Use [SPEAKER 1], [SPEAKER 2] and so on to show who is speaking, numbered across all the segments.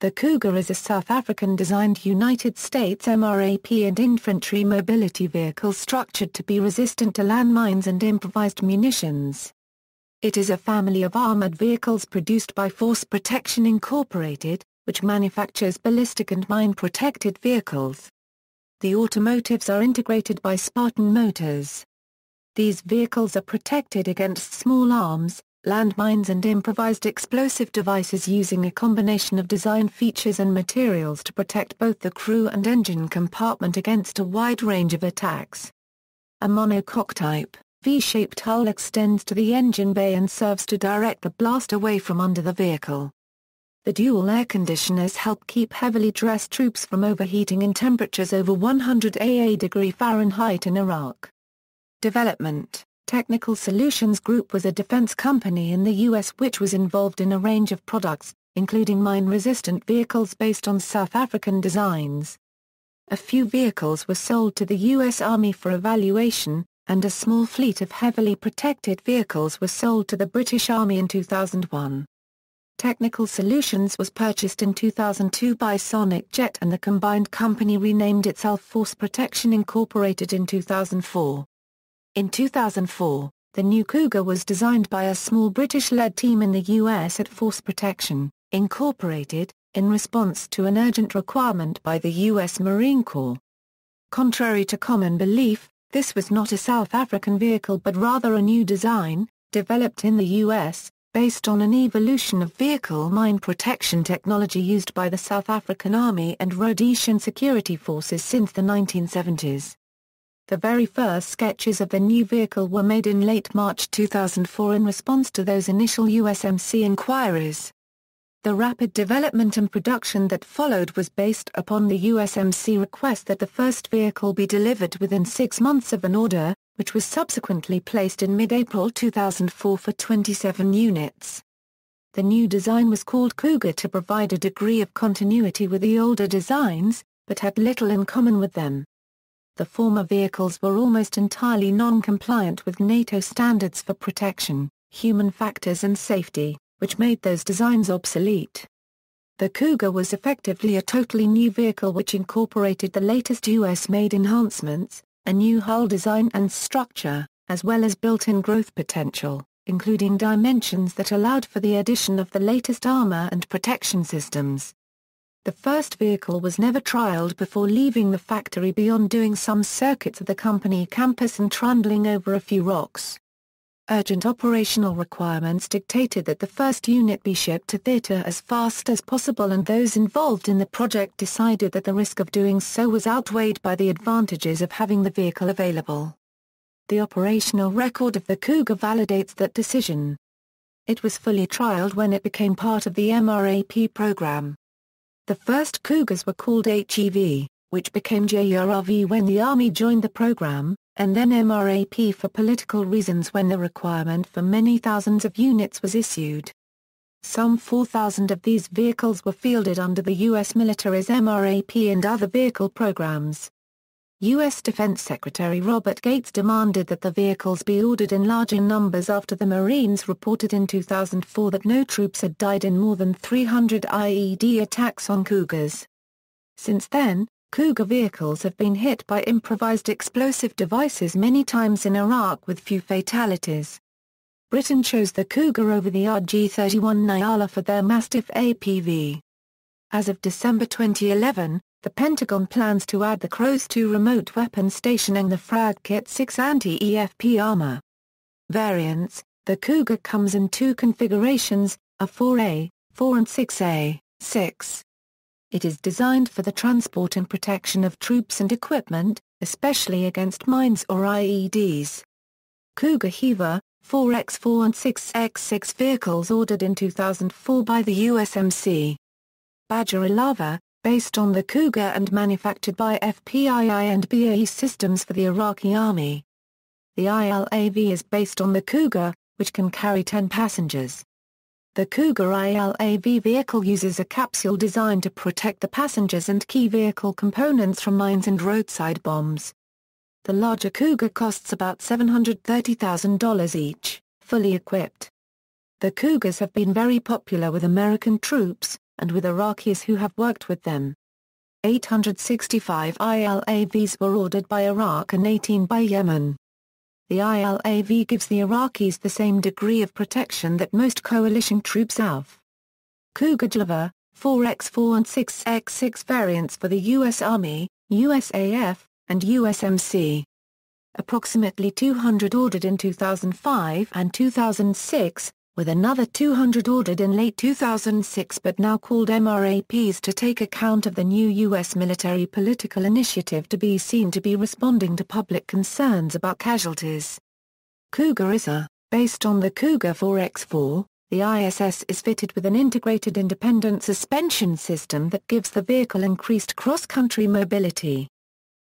[SPEAKER 1] The Cougar is a South African-designed United States MRAP and infantry mobility vehicle structured to be resistant to landmines and improvised munitions. It is a family of armored vehicles produced by Force Protection Incorporated, which manufactures ballistic and mine-protected vehicles. The automotives are integrated by Spartan Motors. These vehicles are protected against small arms, landmines and improvised explosive devices using a combination of design features and materials to protect both the crew and engine compartment against a wide range of attacks. A monocoque type, V-shaped hull extends to the engine bay and serves to direct the blast away from under the vehicle. The dual air conditioners help keep heavily dressed troops from overheating in temperatures over 100 °F in Iraq. Development. Technical Solutions Group was a defense company in the U.S. which was involved in a range of products, including mine-resistant vehicles based on South African designs. A few vehicles were sold to the U.S. Army for evaluation, and a small fleet of heavily protected vehicles was sold to the British Army in 2001. Technical Solutions was purchased in 2002 by Sonic Jet and the combined company renamed itself Force Protection Incorporated in 2004. In 2004, the new Cougar was designed by a small British-led team in the U.S. at Force Protection, Incorporated, in response to an urgent requirement by the U.S. Marine Corps. Contrary to common belief, this was not a South African vehicle but rather a new design, developed in the U.S., based on an evolution of vehicle mine protection technology used by the South African Army and Rhodesian security forces since the 1970s. The very first sketches of the new vehicle were made in late March 2004 in response to those initial USMC inquiries. The rapid development and production that followed was based upon the USMC request that the first vehicle be delivered within 6 months of an order, which was subsequently placed in mid-April 2004 for 27 units. The new design was called Cougar to provide a degree of continuity with the older designs, but had little in common with them. The former vehicles were almost entirely non-compliant with NATO standards for protection, human factors and safety, which made those designs obsolete. The Cougar was effectively a totally new vehicle which incorporated the latest US-made enhancements, a new hull design and structure, as well as built-in growth potential, including dimensions that allowed for the addition of the latest armor and protection systems. The first vehicle was never trialed before leaving the factory beyond doing some circuits at the company campus and trundling over a few rocks. Urgent operational requirements dictated that the first unit be shipped to theater as fast as possible, and those involved in the project decided that the risk of doing so was outweighed by the advantages of having the vehicle available. The operational record of the Cougar validates that decision. It was fully trialed when it became part of the MRAP program. The first Cougars were called HEV, which became JRV when the Army joined the program, and then MRAP for political reasons when the requirement for many thousands of units was issued. Some 4,000 of these vehicles were fielded under the U.S. military's MRAP and other vehicle programs. U.S. Defense Secretary Robert Gates demanded that the vehicles be ordered in larger numbers after the Marines reported in 2004 that no troops had died in more than 300 IED attacks on Cougars. Since then, Cougar vehicles have been hit by improvised explosive devices many times in Iraq with few fatalities. Britain chose the Cougar over the RG-31 Nyala for their Mastiff APV. As of December 2011, the Pentagon plans to add the CROZ-2 remote weapon station and the Frag Kit 6 anti-EFP armor variants. The Cougar comes in two configurations, a 4A, 4 and 6A, 6. It is designed for the transport and protection of troops and equipment, especially against mines or IEDs. Cougar HEVA, 4X4 and 6X6 vehicles ordered in 2004 by the USMC. Badger Ilava, based on the Cougar and manufactured by FPII and BAE Systems for the Iraqi Army. The ILAV is based on the Cougar, which can carry 10 passengers. The Cougar ILAV vehicle uses a capsule designed to protect the passengers and key vehicle components from mines and roadside bombs. The larger Cougar costs about $730,000 each, fully equipped. The Cougars have been very popular with American troops, and with Iraqis who have worked with them. 865 ILAVs were ordered by Iraq and 18 by Yemen. The ILAV gives the Iraqis the same degree of protection that most coalition troops have. Cougar 4x4 and 6x6 variants for the U.S. Army, USAF, and USMC. Approximately 200 ordered in 2005 and 2006, with another 200 ordered in late 2006 but now called MRAPs to take account of the new U.S. military political initiative to be seen to be responding to public concerns about casualties. Cougar ISA, based on the Cougar 4x4, the ISS is fitted with an integrated independent suspension system that gives the vehicle increased cross-country mobility.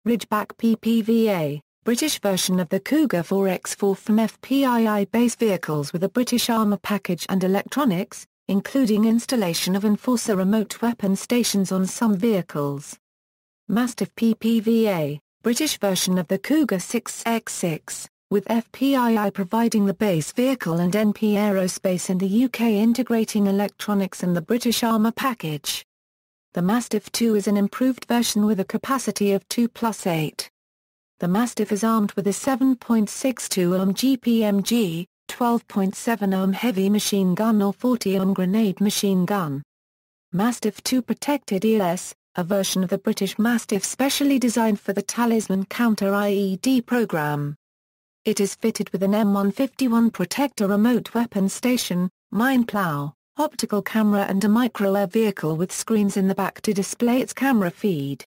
[SPEAKER 1] Ridgeback PPVA, British version of the Cougar 4x4 from FPII base vehicles with a British armour package and electronics, including installation of Enforcer remote weapon stations on some vehicles. Mastiff PPVA, British version of the Cougar 6x6, with FPII providing the base vehicle and NP Aerospace in the UK integrating electronics and the British armour package. The Mastiff 2 is an improved version with a capacity of 2+8. The Mastiff is armed with a 7.62 ohm GPMG, 12.7 ohm heavy machine gun or 40 ohm grenade machine gun. Mastiff 2 Protected ELS, a version of the British Mastiff specially designed for the Talisman counter-IED program. It is fitted with an M151 Protector remote weapon station, mine plow, optical camera and a micro-air vehicle with screens in the back to display its camera feed.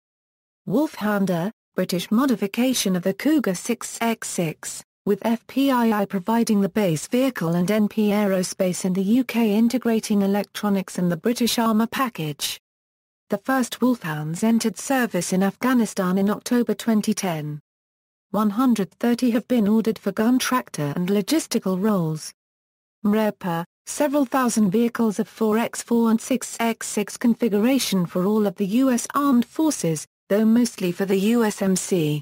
[SPEAKER 1] Wolfhounder, British modification of the Cougar 6x6, with FPII providing the base vehicle and NP Aerospace in the UK integrating electronics and the British armour package. The first Wolfhounds entered service in Afghanistan in October 2010. 130 have been ordered for gun tractor and logistical roles. MRAP, several thousand vehicles of 4x4 and 6x6 configuration for all of the U.S. Armed Forces, though mostly for the USMC.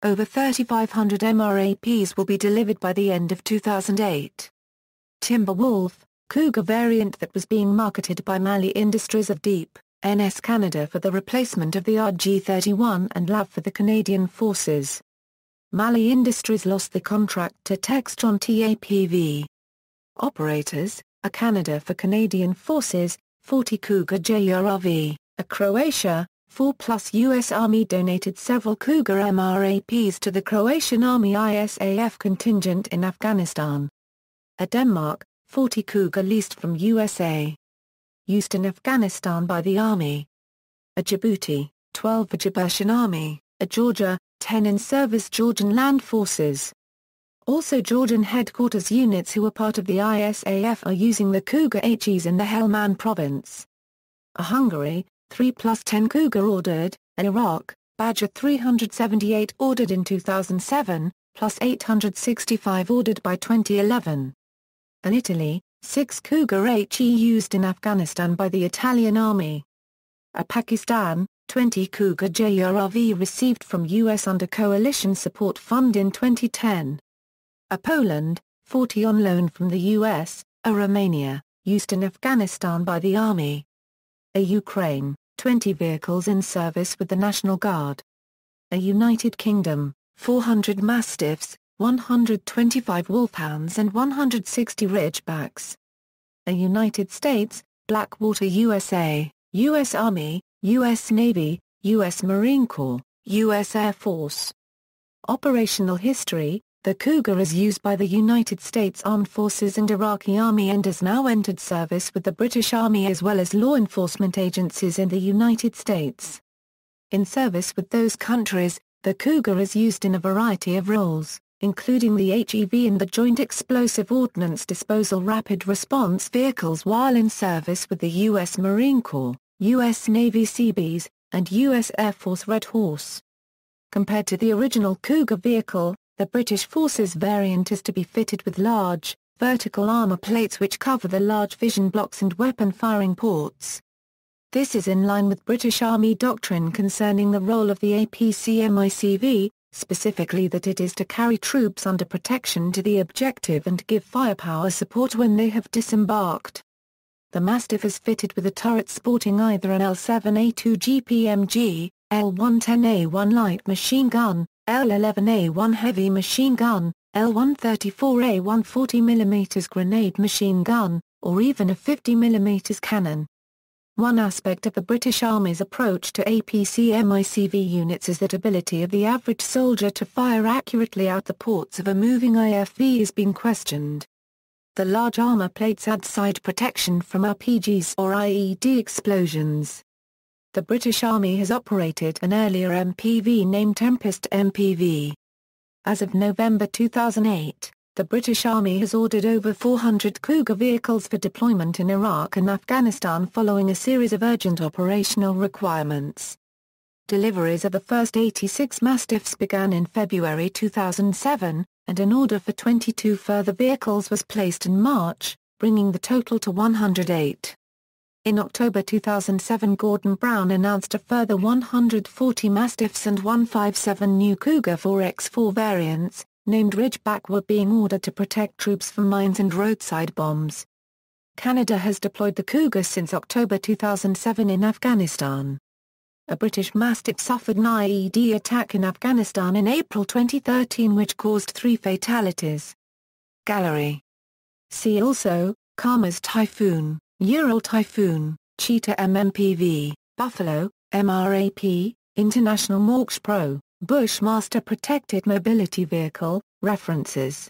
[SPEAKER 1] Over 3,500 MRAPs will be delivered by the end of 2008. Timberwolf, Cougar variant that was being marketed by Mali Industries of Deep, NS Canada for the replacement of the RG-31 and LAV for the Canadian Forces. Mali Industries lost the contract to Textron TAPV. Operators, a Canada for Canadian Forces, 40 Cougar JRV, a Croatia, 4+ U.S. Army donated several Cougar MRAPs to the Croatian Army ISAF contingent in Afghanistan. A Denmark, 40 Cougar leased from USA. Used in Afghanistan by the Army. A Djibouti, 12 for Djiboutian Army, a Georgia, 10 in service Georgian Land Forces. Also Georgian headquarters units who are part of the ISAF are using the Cougar HEs in the Helmand province. A Hungary, 3+10 Cougar ordered, an Iraq, Badger 378 ordered in 2007, plus 865 ordered by 2011. An Italy, 6 Cougar HE used in Afghanistan by the Italian Army. A Pakistan, 20 Cougar JRV received from U.S. under Coalition Support Fund in 2010. A Poland, 40 on loan from the U.S., a Romania, used in Afghanistan by the Army. A Ukraine, 20 vehicles in service with the National Guard. A United Kingdom, 400 Mastiffs, 125 Wolfhounds and 160 Ridgebacks. A United States, Blackwater USA, U.S. Army, U.S. Navy, U.S. Marine Corps, U.S. Air Force. Operational history: the Cougar is used by the United States Armed Forces and Iraqi Army and has now entered service with the British Army as well as law enforcement agencies in the United States. In service with those countries, the Cougar is used in a variety of roles, including the HEV and the Joint Explosive Ordnance Disposal Rapid Response Vehicles while in service with the U.S. Marine Corps, U.S. Navy Seabees, and U.S. Air Force Red Horse. Compared to the original Cougar vehicle, the British Forces variant is to be fitted with large, vertical armour plates which cover the large vision blocks and weapon firing ports. This is in line with British Army doctrine concerning the role of the APCMICV, specifically that it is to carry troops under protection to the objective and give firepower support when they have disembarked. The Mastiff is fitted with a turret sporting either an L7A2 GPMG, L110A1 light machine gun, L11A1 heavy machine gun, L134A1 40mm grenade machine gun, or even a 50mm cannon. One aspect of the British Army's approach to APC-MICV units is that ability of the average soldier to fire accurately out the ports of a moving IFV is being questioned. The large armor plates add side protection from RPGs or IED explosions. The British Army has operated an earlier MPV named Tempest MPV. As of November 2008, the British Army has ordered over 400 Cougar vehicles for deployment in Iraq and Afghanistan following a series of urgent operational requirements. Deliveries of the first 86 Mastiffs began in February 2007, and an order for 22 further vehicles was placed in March, bringing the total to 108. In October 2007, Gordon Brown announced a further 140 Mastiffs and 157 new Cougar 4x4 variants, named Ridgeback, were being ordered to protect troops from mines and roadside bombs. Canada has deployed the Cougar since October 2007 in Afghanistan. A British Mastiff suffered an IED attack in Afghanistan in April 2013 which caused 3 fatalities. Gallery. See also, Karma's Typhoon, Ural Typhoon, Cheetah MMPV, Buffalo, MRAP, International Morksh Pro, Bushmaster Protected Mobility Vehicle. References.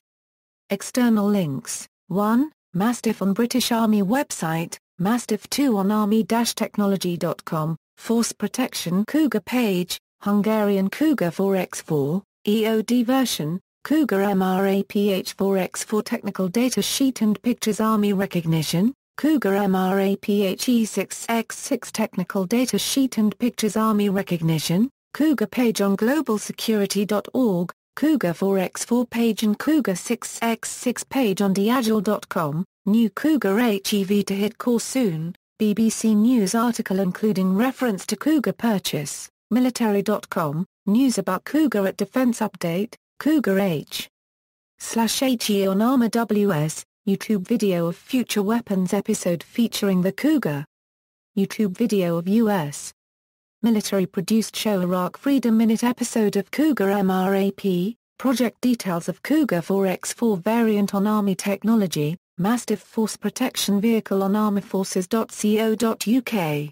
[SPEAKER 1] External links. 1. Mastiff on British Army website, Mastiff 2 on army-technology.com, Force Protection Cougar page, Hungarian Cougar 4x4, EOD version, Cougar MRAP H4x4 technical data sheet and pictures. Army recognition, Cougar MRAP HE6x6 technical data sheet and pictures. Army recognition, Cougar page on globalsecurity.org, Cougar 4x4 page and Cougar 6x6 page on diagile.com, new Cougar HEV to hit core soon, BBC News article including reference to Cougar purchase, military.com, news about Cougar at Defense Update, Cougar H/HE on Armor WS, YouTube video of Future Weapons episode featuring the Cougar. YouTube video of U.S. military-produced show Iraq Freedom Minute episode of Cougar MRAP, project details of Cougar 4x4 variant on Army Technology, Mastiff Force Protection Vehicle on armorforces.co.uk.